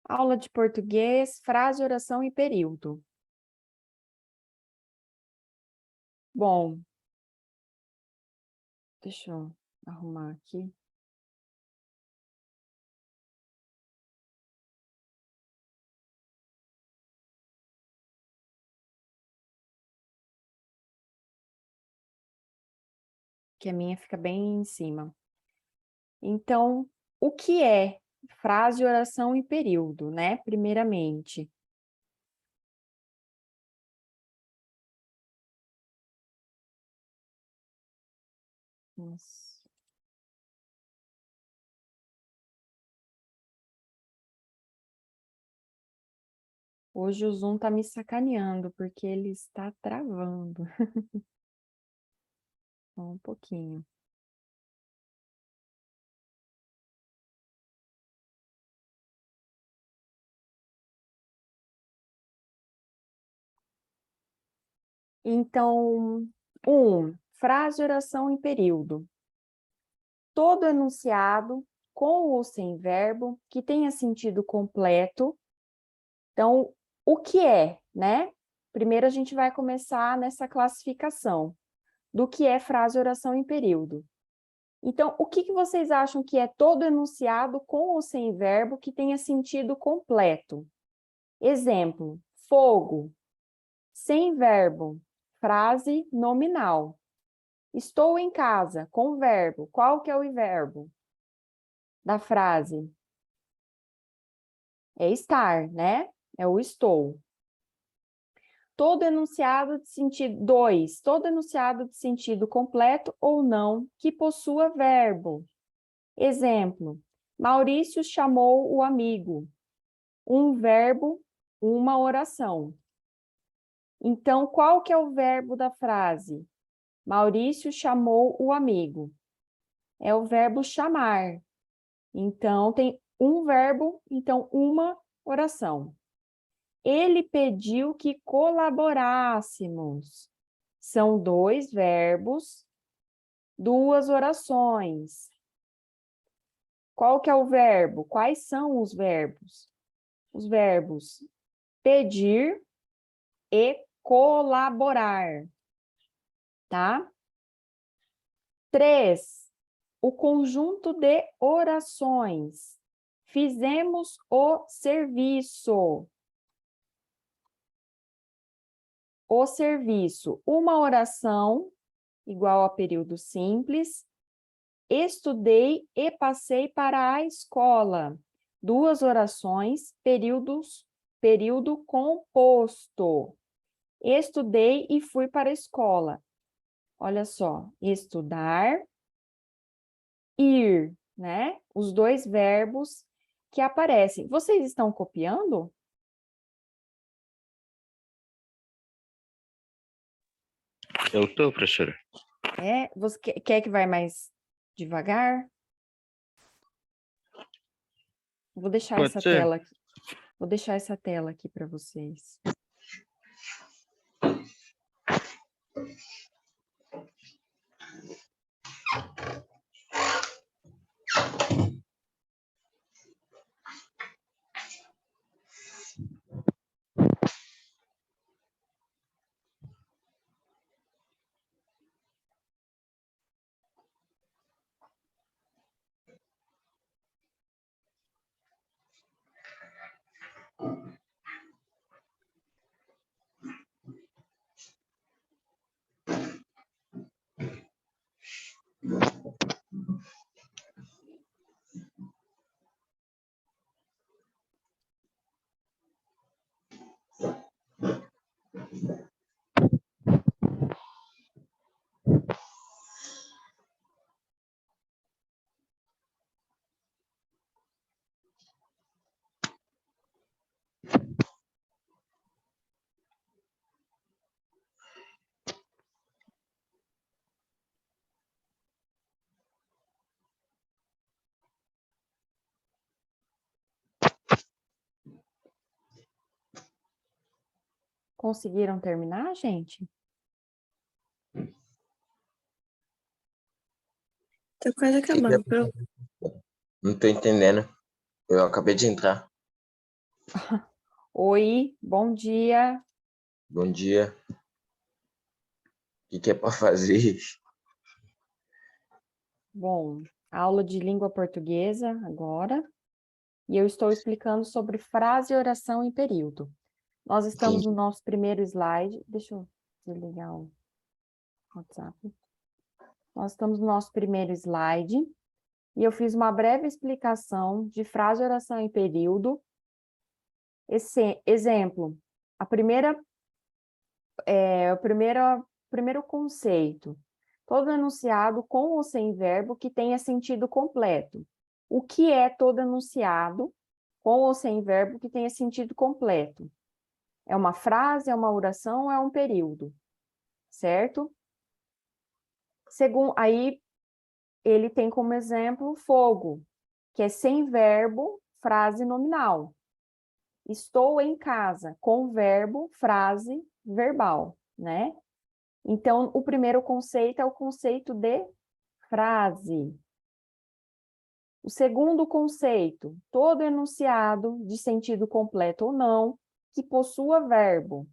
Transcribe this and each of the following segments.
Aula de português, frase, oração e período. Bom, deixa eu arrumar aqui. Que a minha fica bem em cima. Então, o que é frase, oração e período, né? Primeiramente. Nossa. Hoje o Zoom tá me sacaneando, porque ele está travando. Só um pouquinho. Então, frase, oração e período. Todo enunciado, com ou sem verbo, que tenha sentido completo. Então, o que é, né? Primeiro a gente vai começar nessa classificação do que é frase, oração em período. Então, o que vocês acham que é todo enunciado com ou sem verbo que tenha sentido completo? Exemplo, fogo, sem verbo, frase nominal. Estou em casa, com verbo. Qual que é o verbo da frase? É estar, né? É o estou. Todo enunciado de sentido... 2. Todo enunciado de sentido completo ou não que possua verbo. Exemplo, Maurício chamou o amigo. Um verbo, uma oração. Então, qual que é o verbo da frase? Maurício chamou o amigo. É o verbo chamar. Então, tem um verbo, então uma oração. Ele pediu que colaborássemos. São 2 verbos, 2 orações. Qual que é o verbo? Quais são os verbos? Os verbos pedir e colaborar, tá? 3. O conjunto de orações. Fizemos o serviço. O serviço. Uma oração, igual a período simples. Estudei e passei para a escola. 2 orações, período composto. Estudei e fui para a escola. Olha só, estudar, ir, né? Os 2 verbos que aparecem. Vocês estão copiando? Eu tô, professora. É? Você quer que vai mais devagar? Vou deixar Pode essa ser. tela aqui. Vou deixar essa tela aqui para vocês. Conseguiram terminar, gente? Tá quase acabando. Não tô entendendo. Eu acabei de entrar. Oi, bom dia. Bom dia. O que é para fazer? Bom, aula de língua portuguesa agora. E eu estou explicando sobre frase, oração e período. Nós estamos no nosso primeiro slide. Deixa eu desligar o WhatsApp. Nós estamos no nosso primeiro slide. E eu fiz uma breve explicação de frase, oração e período. Esse exemplo, o primeiro conceito. Todo enunciado com ou sem verbo que tenha sentido completo. O que é todo enunciado com ou sem verbo que tenha sentido completo? É uma frase, é uma oração ou é um período? Certo? Aí, ele tem como exemplo fogo, que é sem verbo, frase nominal. Estou em casa, com verbo, frase verbal, né? Então, o primeiro conceito é o conceito de frase. O segundo conceito, todo enunciado de sentido completo ou não, que possua verbo.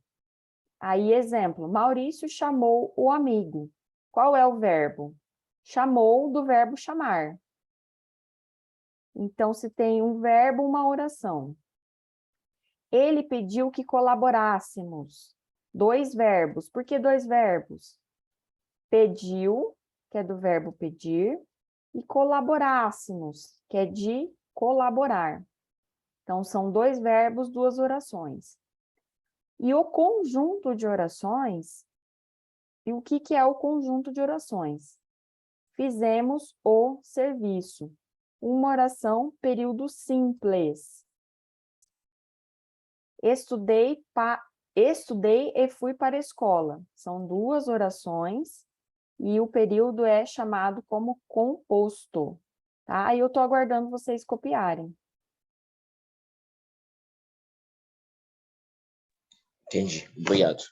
Aí, exemplo, Maurício chamou o amigo. Qual é o verbo? Chamou do verbo chamar. Então, se tem um verbo, uma oração. Ele pediu que colaborássemos. 2 verbos. Por que 2 verbos? Pediu, que é do verbo pedir, e colaborássemos, que é de colaborar. Então, são 2 verbos, 2 orações. E o conjunto de orações, e o que é o conjunto de orações? Fizemos o serviço. Uma oração, período simples. Estudei e fui para a escola. São 2 orações e o período é chamado como composto. Tá? E eu estou aguardando vocês copiarem. Entendi. Obrigado.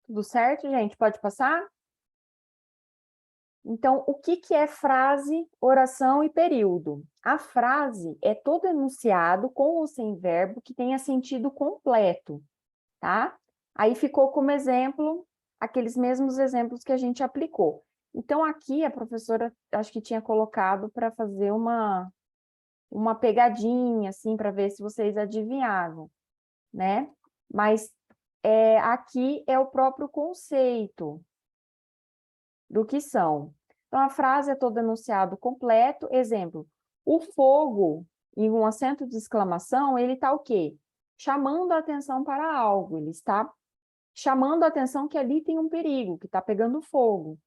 Tudo certo, gente? Pode passar? Então, o que é frase, oração e período? A frase é todo enunciado com ou sem verbo que tenha sentido completo, tá? Aí ficou como exemplo aqueles mesmos exemplos que a gente aplicou. Então, aqui a professora, acho que tinha colocado para fazer uma pegadinha, assim, para ver se vocês adivinhavam, né? Mas aqui é o próprio conceito do que são. Então, a frase é todo enunciado completo. Exemplo, o fogo, em um acento de exclamação, ele está o quê? Chamando a atenção para algo. Ele está chamando a atenção que ali tem um perigo, que está pegando fogo.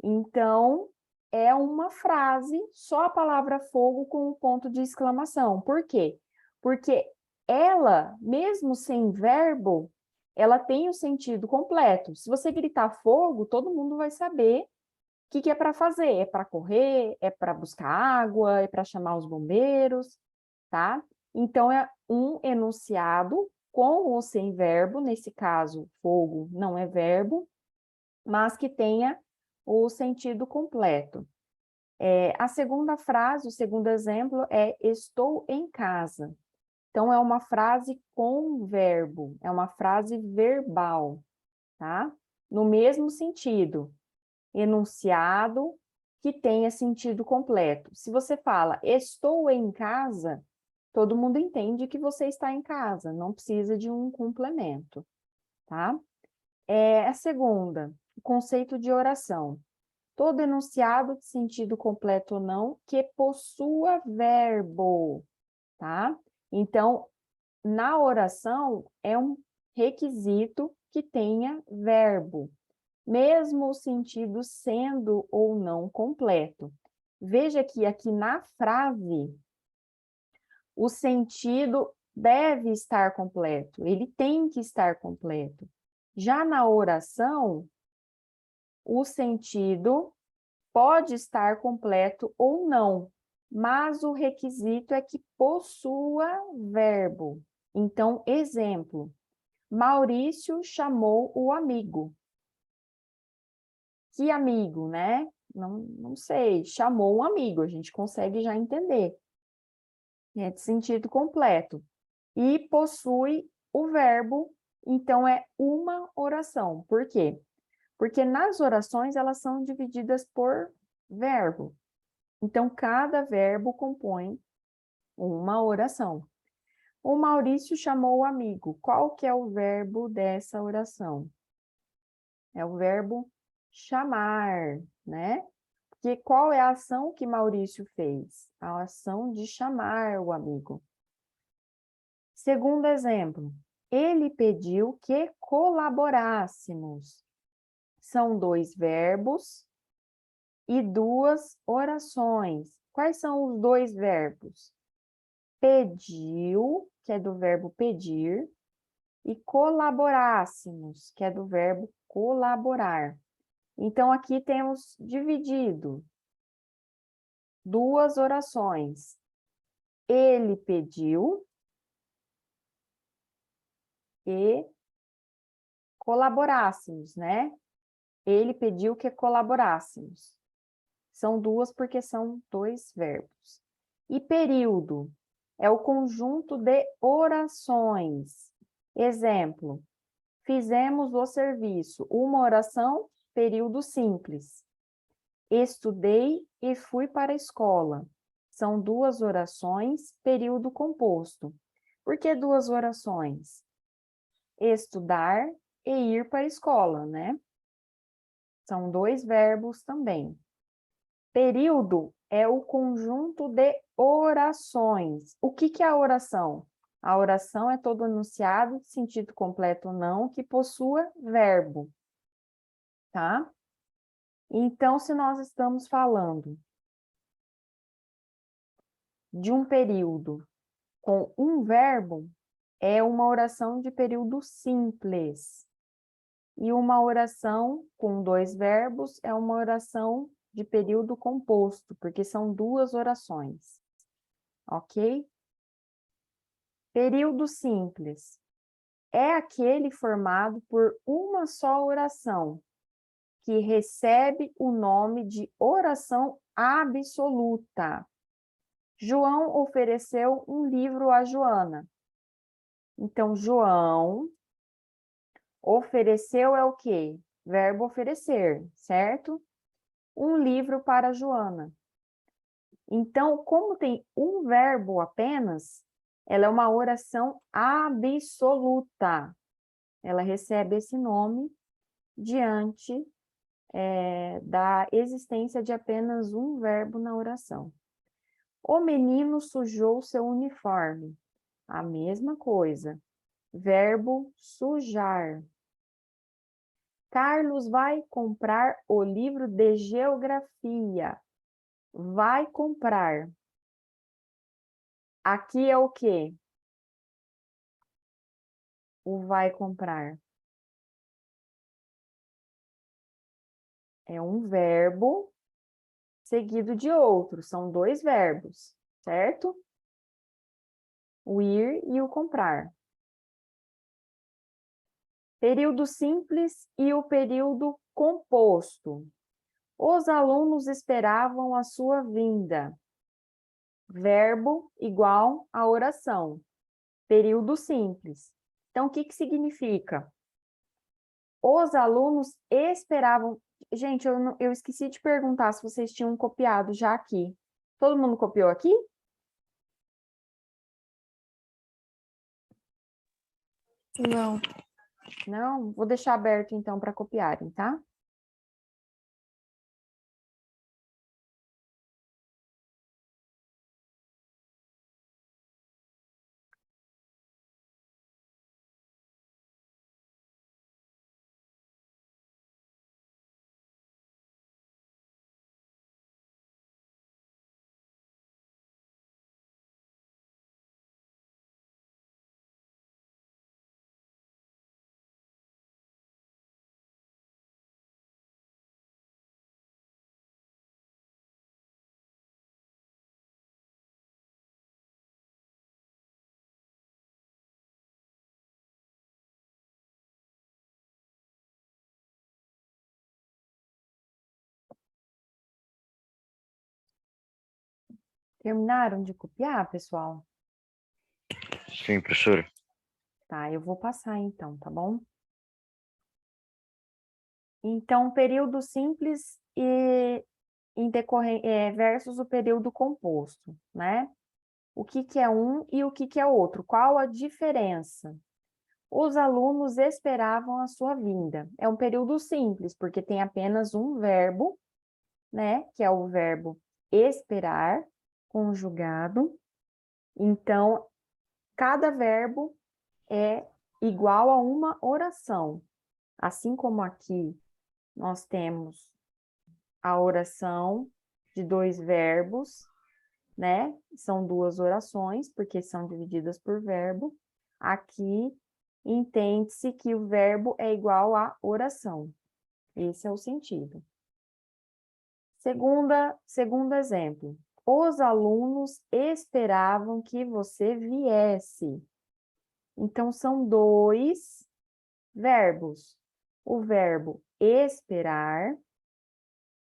Então, é uma frase, só a palavra fogo com um ponto de exclamação. Por quê? Porque ela, mesmo sem verbo, ela tem o sentido completo. Se você gritar fogo, todo mundo vai saber o que é para fazer. É para correr, é para buscar água, é para chamar os bombeiros, tá? Então, é um enunciado com ou sem verbo, nesse caso, fogo não é verbo, mas que tenha o sentido completo. A segunda frase, o segundo exemplo é estou em casa. Então, é uma frase com verbo, é uma frase verbal, tá? No mesmo sentido, enunciado que tenha sentido completo. Se você fala estou em casa, todo mundo entende que você está em casa, não precisa de um complemento, tá? A segunda, o conceito de oração. Todo enunciado de sentido completo ou não que possua verbo, tá? Então, na oração, requisito que tenha verbo, mesmo o sentido sendo ou não completo. Veja que aqui na frase, o sentido deve estar completo, ele tem que estar completo. Já na oração, o sentido pode estar completo ou não, mas o requisito é que possua verbo. Então, exemplo, Maurício chamou o amigo. Que amigo, né? Não sei, chamou um amigo, a gente consegue já entender. É de sentido completo. E possui o verbo, então é uma oração. Por quê? Porque nas orações elas são divididas por verbo. Então, cada verbo compõe uma oração. O Maurício chamou o amigo. Qual que é o verbo dessa oração? É o verbo chamar, né? Porque qual é a ação que Maurício fez? A ação de chamar o amigo. Segundo exemplo, ele pediu que colaborássemos. São dois verbos e duas orações. Quais são os dois verbos? Pediu, que é do verbo pedir, e colaborássemos, que é do verbo colaborar. Então, aqui temos dividido duas orações. Ele pediu e colaborássemos, né? Ele pediu que colaborássemos. São duas porque são dois verbos. E período é o conjunto de orações. Exemplo, fizemos o serviço. Uma oração, período simples. Estudei e fui para a escola. São duas orações, período composto. Por que duas orações? Estudar e ir para a escola, né? São dois verbos também. Período é o conjunto de orações. O que é a oração? A oração é todo enunciado, sentido completo ou não, que possua verbo, tá? Então, se nós estamos falando de um período com um verbo, é uma oração de período simples. E uma oração com dois verbos é uma oração de período composto, porque são duas orações. Ok? Período simples é aquele formado por uma só oração, que recebe o nome de oração absoluta. João ofereceu um livro a Joana. Então, João ofereceu é o quê? Verbo oferecer, certo? Um livro para Joana. Então, como tem um verbo apenas, ela é uma oração absoluta. Ela recebe esse nome diante da existência de apenas um verbo na oração. O menino sujou seu uniforme. A mesma coisa. Verbo sujar. Carlos vai comprar o livro de geografia. Vai comprar. Aqui é o quê? O vai comprar. É um verbo seguido de outro. São dois verbos, certo? O ir e o comprar. Período simples e o período composto. Os alunos esperavam a sua vinda. Verbo igual a oração. Período simples. Então, o que significa? Os alunos esperavam... Gente, eu esqueci de perguntar se vocês tinham copiado já aqui. Todo mundo copiou aqui? Não. Não? Vou deixar aberto então para copiarem, tá? Terminaram de copiar, pessoal? Sim, professora. Tá, eu vou passar então, tá bom? Então, período simples e versus o período composto, né? O que que é um e o que que é outro? Qual a diferença? Os alunos esperavam a sua vinda. É um período simples, porque tem apenas um verbo, né? Que é o verbo esperar, conjugado. Então, cada verbo é igual a uma oração. Assim como aqui nós temos a oração de dois verbos, né? São duas orações, porque são divididas por verbo. Aqui, entende-se que o verbo é igual à oração. Esse é o sentido. Segundo exemplo. Os alunos esperavam que você viesse. Então, são dois verbos. O verbo esperar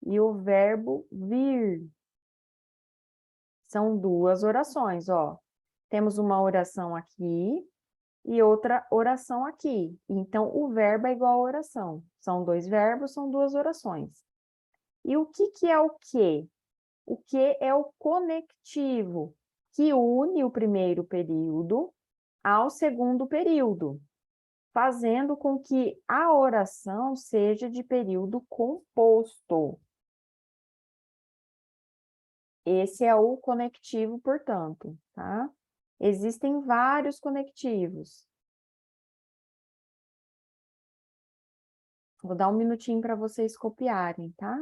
e o verbo vir. São duas orações, ó. Temos uma oração aqui e outra oração aqui. Então, o verbo é igual à oração. São dois verbos, são duas orações. E o que que é o quê? O que é o conectivo, que une o primeiro período ao segundo período, fazendo com que a oração seja de período composto. Esse é o conectivo, portanto, tá? Existem vários conectivos. Vou dar um minutinho para vocês copiarem, tá?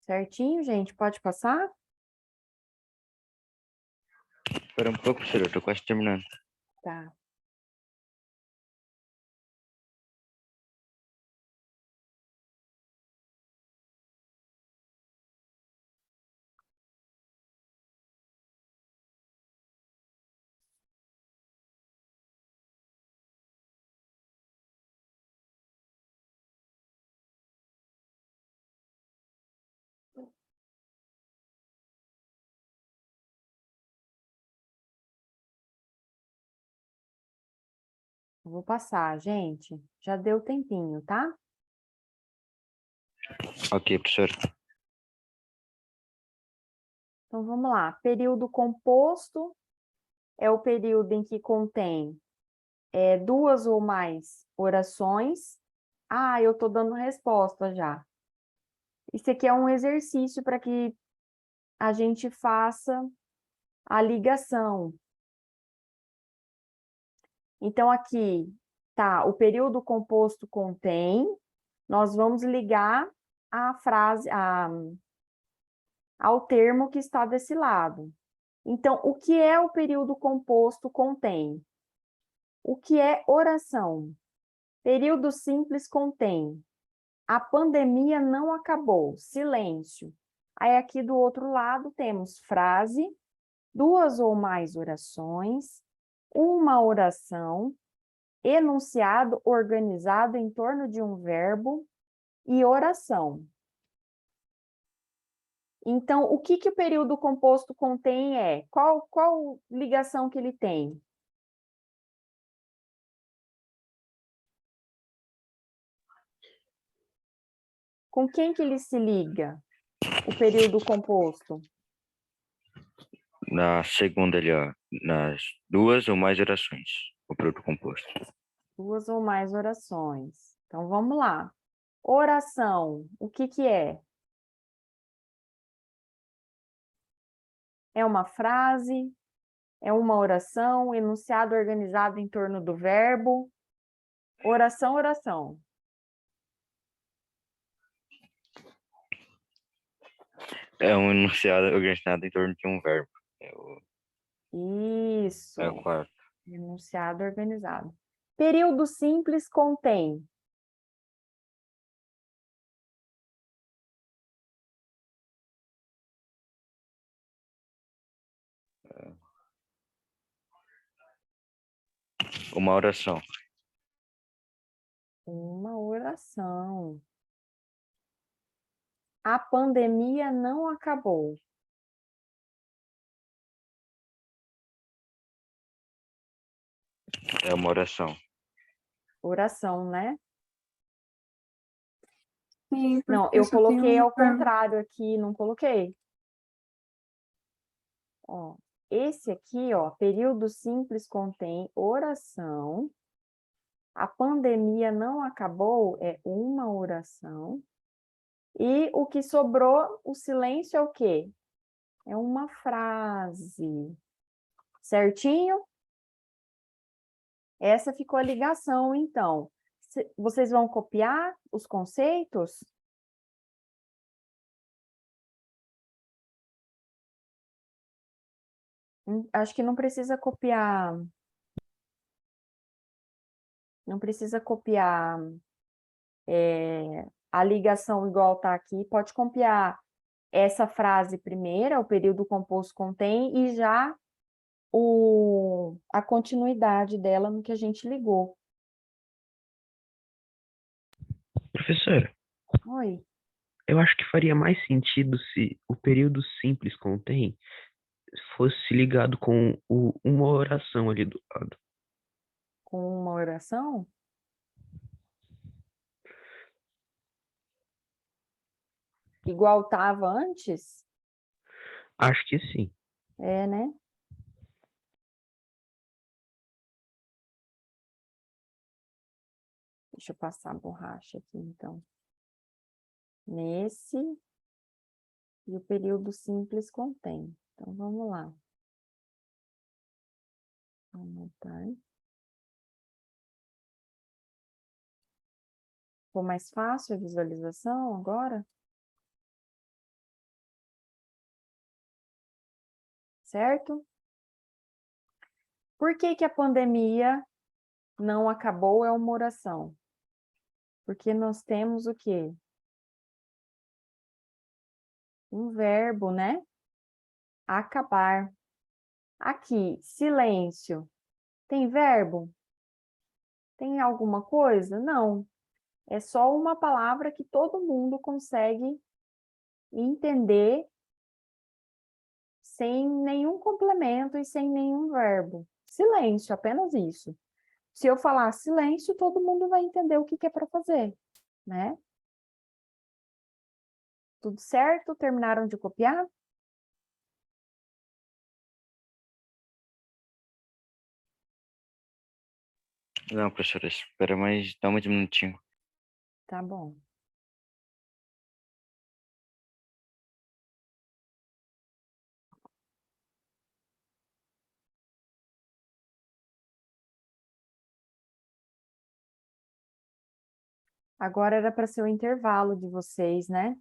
Certinho, gente? Pode passar? Espera um pouco, professora, eu tô quase terminando. Tá. Eu vou passar, gente. Já deu tempinho, tá? Ok, professora. Então, vamos lá. Período composto é o período em que contém duas ou mais orações. Ah, eu estou dando resposta já. Isso aqui é um exercício para que a gente faça a ligação. Então, aqui tá, o período composto contém, nós vamos ligar a frase, ao termo que está desse lado. Então, o que é o período composto contém? O que é oração? Período simples contém. A pandemia não acabou. Silêncio. Aí aqui do outro lado temos frase, duas ou mais orações, uma oração, enunciado organizado em torno de um verbo e oração. Então, o que que o período composto contém é? Qual ligação que ele tem? Com quem que ele se liga? O período composto? Na segunda ali, ó, nas duas ou mais orações, o produto composto. Duas ou mais orações. Então, vamos lá. Oração, o que que é? É uma frase? É uma oração? Enunciado organizado em torno do verbo? Oração, oração. É um enunciado organizado em torno de um verbo. É o Isso. quarto. Enunciado organizado. Período simples contém Uma oração. uma oração. A pandemia não acabou. É uma oração. Oração, né? Sim, Não, porque eu só tem coloquei um ao verbo. contrário aqui, não coloquei. Ó, esse aqui, ó, período simples contém oração. A pandemia não acabou é uma oração. E o que sobrou, o silêncio é o quê? É uma frase. Certinho? Essa ficou a ligação, então. Vocês vão copiar os conceitos? Acho que não precisa copiar. Não precisa copiar a ligação igual está aqui. Pode copiar essa frase primeira, o período composto contém, e já a continuidade dela no que a gente ligou. Professora, Oi. eu acho que faria mais sentido se o período simples contém fosse ligado com uma oração ali do lado. Com uma oração? Igual estava antes? Acho que sim. É, né? Deixa eu passar a borracha aqui, então. Nesse, e o período simples contém. Então, vamos lá. Vamos anotar. Ficou mais fácil a visualização agora? Certo? Por que que a pandemia não acabou é uma oração? Porque nós temos o quê? Um verbo, né? Acabar. Aqui, silêncio. Tem verbo? Tem alguma coisa? Não. É só uma palavra que todo mundo consegue entender sem nenhum complemento e sem nenhum verbo. Silêncio, apenas isso. Se eu falar silêncio, todo mundo vai entender o que é para fazer, né? Tudo certo? Terminaram de copiar? Não, professora, espera mais, dá um minutinho. Tá bom. Agora era para ser o intervalo de vocês, né?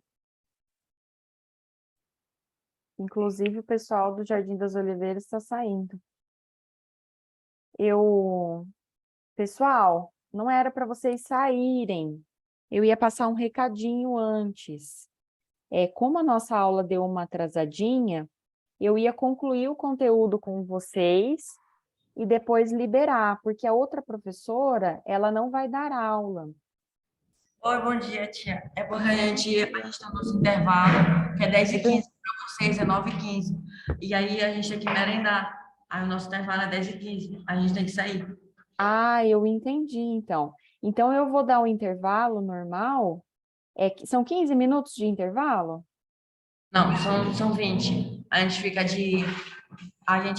Inclusive o pessoal do Jardim das Oliveiras está saindo. Pessoal, não era para vocês saírem. Eu ia passar um recadinho antes. Como a nossa aula deu uma atrasadinha, eu ia concluir o conteúdo com vocês e depois liberar, porque a outra professora, ela não vai dar aula. Oi, bom dia, tia. É porque a gente está no nosso intervalo, que é 10h15, para vocês é 9h15. E aí a gente tem que merendar. Aí o nosso intervalo é 10h15. A gente tem que sair. Ah, eu entendi, então. Então, eu vou dar o intervalo normal. São 15 minutos de intervalo? Não, são 20. A gente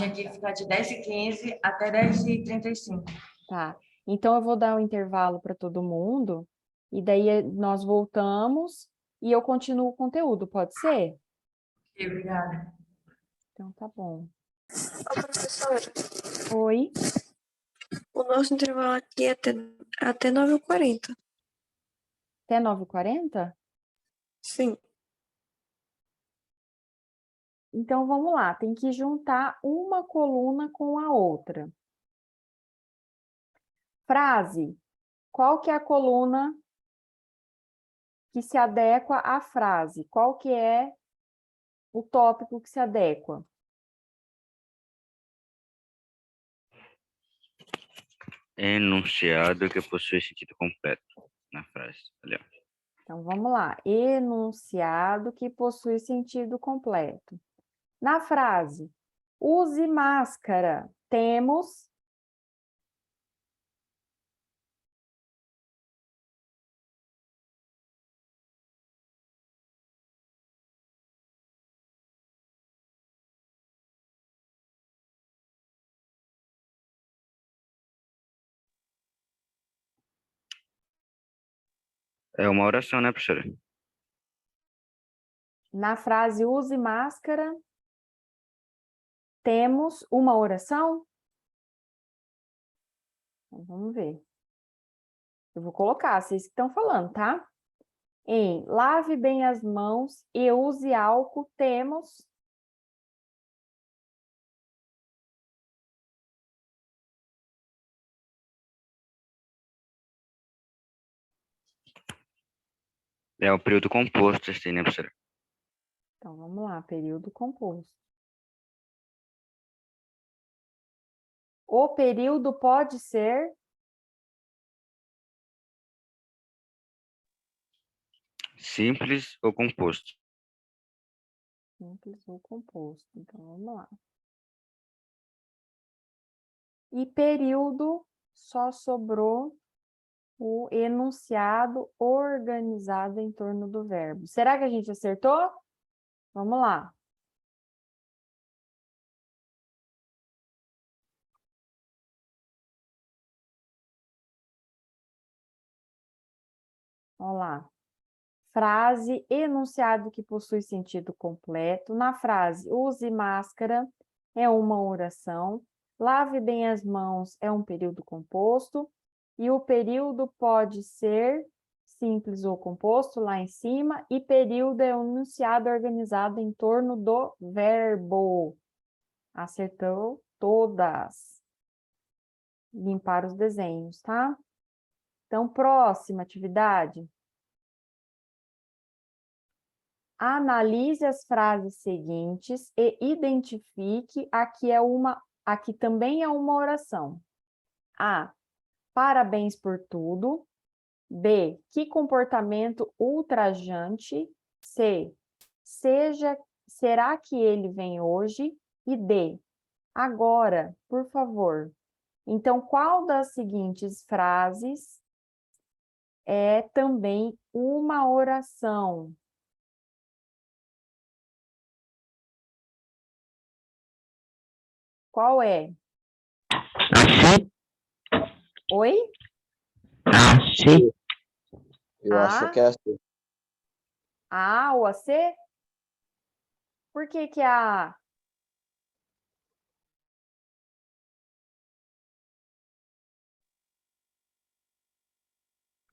aqui fica de 10h15 até 10h35. Tá. Então, eu vou dar o intervalo para todo mundo, e daí nós voltamos e eu continuo o conteúdo, pode ser? Obrigada. Então, tá bom. Ô, professora, Oi? o nosso intervalo aqui é até 9h40. Até 9h40? Sim. Então, vamos lá. Tem que juntar uma coluna com a outra. Frase. Qual que é a coluna que se adequa à frase? Qual que é o tópico que se adequa? Enunciado que possui sentido completo na frase. Ali, ó. Então, vamos lá. Enunciado que possui sentido completo. Na frase, use máscara. Temos É uma oração, né, professora? na frase use máscara, temos uma oração? Então, vamos ver. Eu vou colocar, vocês que estão falando, tá? Em lave bem as mãos e use álcool, temos É o período composto, assim, né, professora? Então, vamos lá, período composto. O período pode ser Simples ou composto? simples ou composto. Então, vamos lá. E período só sobrou o enunciado organizado em torno do verbo. Será que a gente acertou? Vamos lá. Vamos lá. Frase, enunciado que possui sentido completo. Na frase, use máscara, é uma oração. Lave bem as mãos, é um período composto. E o período pode ser simples ou composto, lá em cima. E período é um enunciado organizado em torno do verbo. Acertou todas. Limpar os desenhos, tá? Então, próxima atividade. Analise as frases seguintes e identifique a que também é uma oração. A. Parabéns por tudo. B. Que comportamento ultrajante. C. Será que ele vem hoje? E D. Agora, por favor. Então, qual das seguintes frases é também uma oração? Qual é? Achei, Oi? achei. Eu acho A? que é assim. A ou a C? Por que que é a A?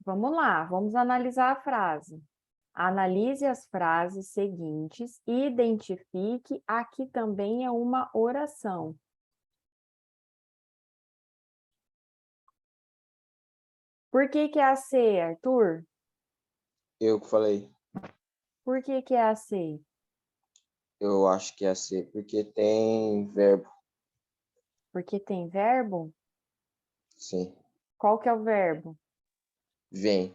Vamos lá, vamos analisar a frase. Analise as frases seguintes e identifique a que também é uma oração. Por que que é a C, Arthur? Eu que falei. Por que que é a C? Eu acho que é assim, porque tem verbo. Porque tem verbo? Sim. Qual que é o verbo? Vem.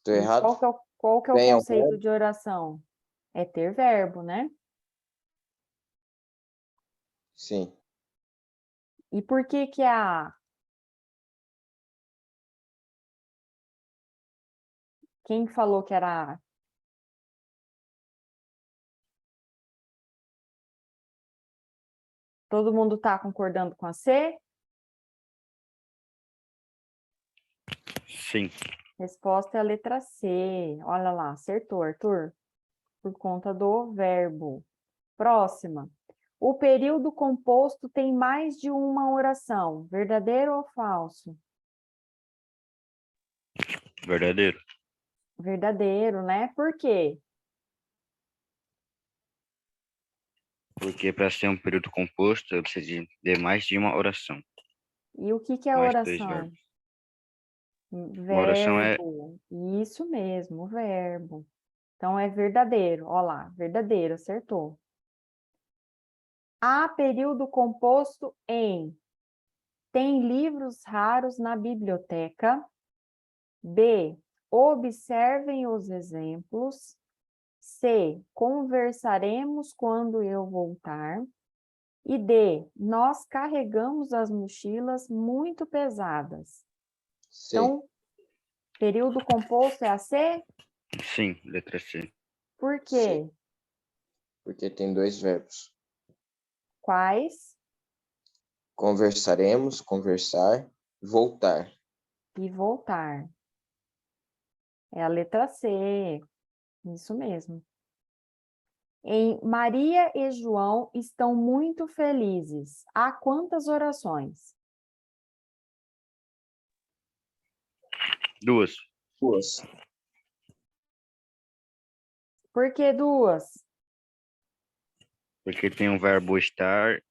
Tô E errado? qual que é o Vem é o conceito verbo? de oração? É ter verbo, né? Sim. E por que que é a A? Quem falou que era a A? Todo mundo está concordando com a C? Sim. Resposta é a letra C. Olha lá, acertou, Arthur. Por conta do verbo. Próxima. O período composto tem mais de uma oração. Verdadeiro ou falso? Verdadeiro. Verdadeiro, né? Por quê? Porque para ser um período composto, eu preciso de mais de uma oração. E o que é Mais dois oração? verbos. Uma oração é Verbo. Isso mesmo, verbo. Então, é verdadeiro. Ó lá, verdadeiro, acertou. A, período composto em. Tem livros raros na biblioteca. B, observem os exemplos. C, conversaremos quando eu voltar. E D, nós carregamos as mochilas muito pesadas. C. Então, período composto é a C? sim, letra C. Por quê? C. Porque tem dois verbos. Quais? Conversaremos, conversar, voltar. E voltar. É a letra C. Isso mesmo. Em Maria e João estão muito felizes. Há quantas orações? 2. Duas. Por que 2? Porque tem o verbo estar.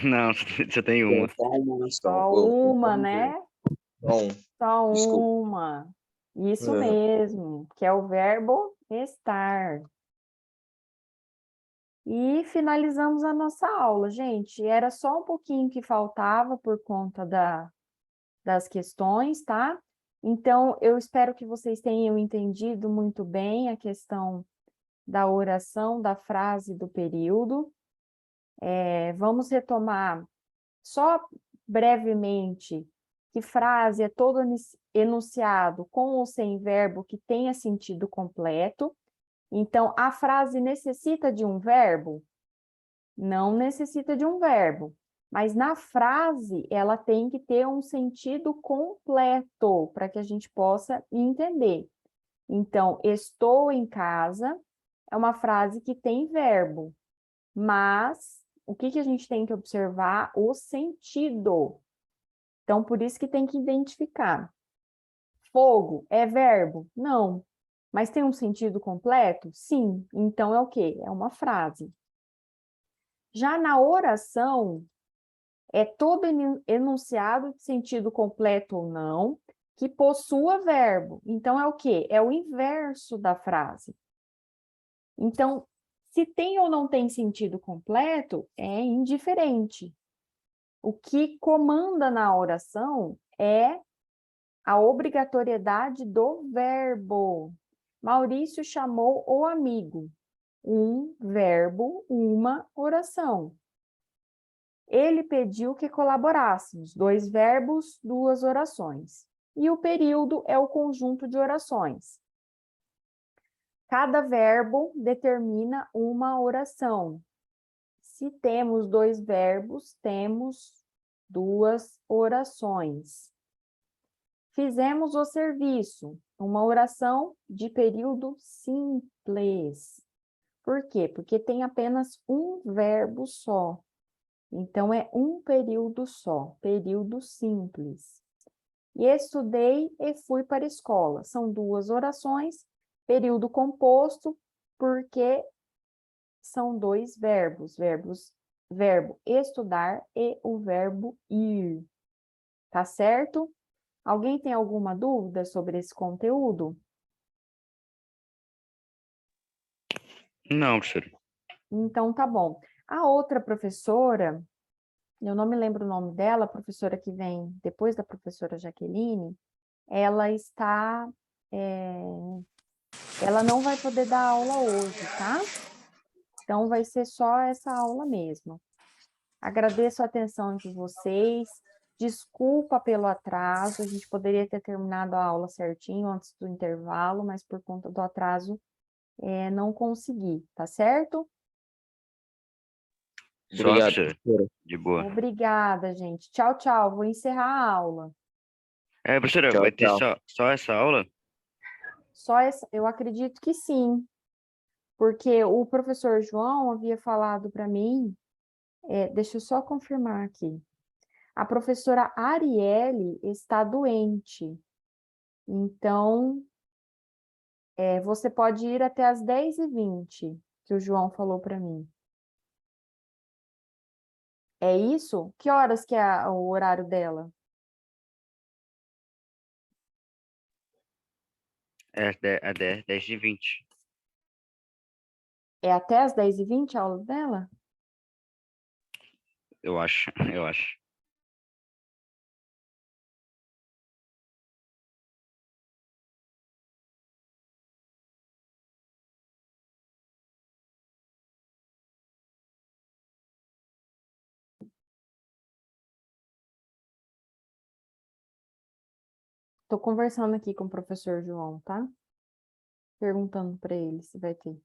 Não, só tem uma. Só uma oração. Só Oh, uma, né? Bom, Só desculpa. uma. Isso Uhum. mesmo, que é o verbo estar. E finalizamos a nossa aula, gente. Era só um pouquinho que faltava por conta das questões, tá? Então, eu espero que vocês tenham entendido muito bem a questão da oração, da frase do período. Vamos retomar só brevemente que frase é todo enunciado com ou sem verbo que tenha sentido completo. Então, a frase necessita de um verbo? Não necessita de um verbo, mas na frase ela tem que ter um sentido completo para que a gente possa entender. Então, estou em casa é uma frase que tem verbo, mas o que a gente tem que observar? O sentido. Então, por isso que tem que identificar. Fogo é verbo? Não. Mas tem um sentido completo? Sim. Então, é o quê? É uma frase. Já na oração, é todo enunciado de sentido completo ou não, que possua verbo. Então, é o quê? É o inverso da frase. Então, se tem ou não tem sentido completo, é indiferente. O que comanda na oração é a obrigatoriedade do verbo. Maurício chamou o amigo. Um verbo, uma oração. Ele pediu que colaborássemos. 2 verbos, 2 orações. E o período é o conjunto de orações. Cada verbo determina uma oração. Se temos 2 verbos, temos 2 orações. Fizemos o serviço, uma oração de período simples. Por quê? Porque tem apenas um verbo só. Então, é um período só, período simples. E estudei e fui para a escola. São 2 orações, período composto, porque são 2 verbos, verbo estudar e o verbo ir. Tá certo? Alguém tem alguma dúvida sobre esse conteúdo? Não, professor. Então, tá bom. A outra professora, eu não me lembro o nome dela, a professora que vem depois da professora Jaqueline, ela está... ela não vai poder dar aula hoje, tá? Então, vai ser só essa aula mesmo. Agradeço a atenção de vocês. Desculpa pelo atraso, a gente poderia ter terminado a aula certinho antes do intervalo, mas por conta do atraso, não consegui, tá certo? Só, Obrigado, professor. professora. De boa. Obrigada, gente. Tchau, tchau. Vou encerrar a aula. Professora, Tchau, vai ter tchau. só essa aula? Só essa, eu acredito que sim, porque o professor João havia falado para mim, deixa eu só confirmar aqui. A professora Arielle está doente, então Você pode ir até as 10h20, que o João falou para mim. É isso? Que horas que é o horário dela? É 10h20. É até as 10h20 a aula dela? Eu acho, eu acho. Estou conversando aqui com o professor João, tá? Perguntando para ele se vai ter.